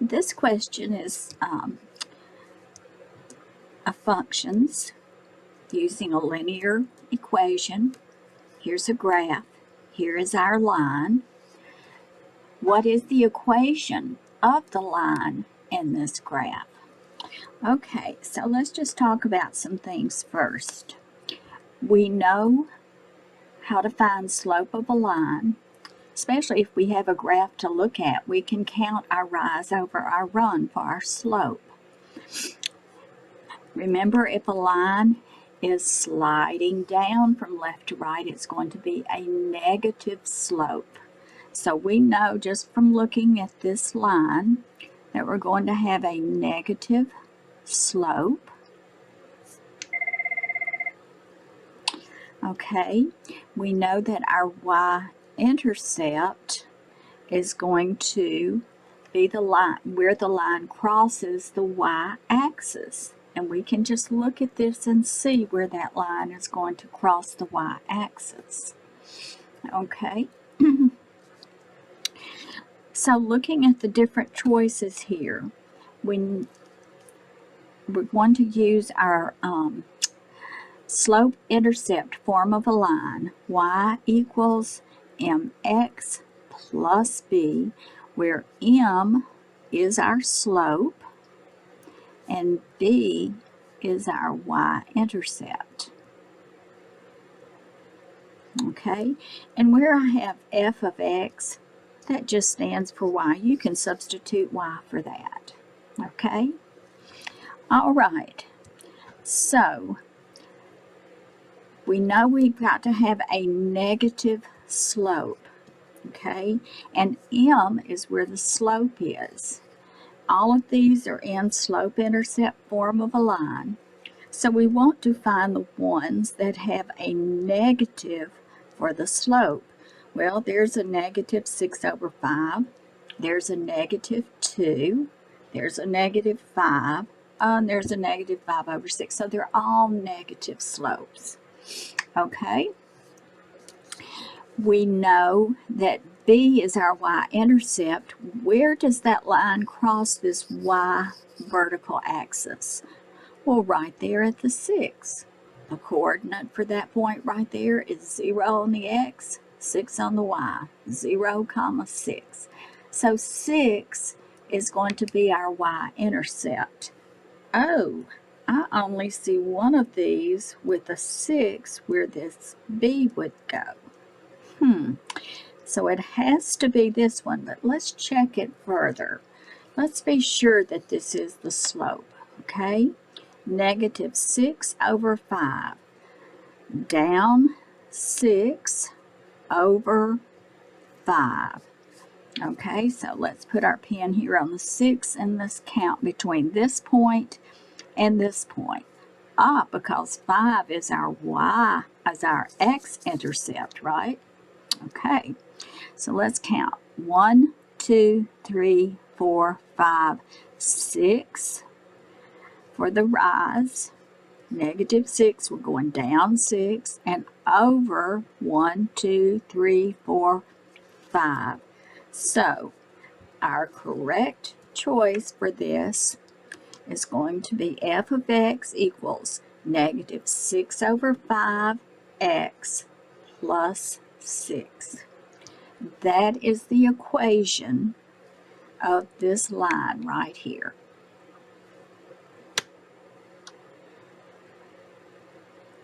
This question is of functions using a linear equation. Here's a graph. Here is our line. What is the equation of the line in this graph? Okay, so let's just talk about some things first. We know how to find slope of a line, especially if we have a graph to look at. We can count our rise over our run for our slope. Remember, if a line is sliding down from left to right, it's going to be a negative slope. So we know just from looking at this line that we're going to have a negative slope. Okay, we know that our y-intercept is going to be the line where the line crosses the y-axis. And we can just look at this and see where that line is going to cross the y-axis. Okay. So looking at the different choices here, when we're going to use our slope-intercept form of a line, y equals mx plus b, where m is our slope and b is our y-intercept. Okay, and where I have f of x, that just stands for y. You can substitute y for that. Okay, all right, so we know we've got to have a negative slope, okay, and m is where the slope is. All of these are in slope-intercept form of a line, so we want to find the ones that have a negative for the slope. Well, there's a negative 6 over 5, there's a negative 2, there's a negative 5, and there's a negative 5 over 6, so they're all negative slopes. Okay, we know that B is our y-intercept. Where does that line cross this y vertical axis? Well, right there at the 6. The coordinate for that point right there is 0 on the x, 6 on the y, 0, 6. So 6 is going to be our y-intercept. Oh, I only see one of these with a 6 where this B would go. So it has to be this one, but let's check it further. Let's be sure that this is the slope, okay? Negative 6 over 5, down 6 over 5. Okay, so let's put our pen here on the 6 and let's count between this point and this point. Because 5 is our y, as our x-intercept, right? Okay, so let's count. 1, 2, 3, 4, 5, 6 for the rise. Negative 6, we're going down 6 and over 1, 2, 3, 4, 5. So our correct choice for this is going to be f of x equals negative 6 over 5x plus 6. That is the equation of this line right here.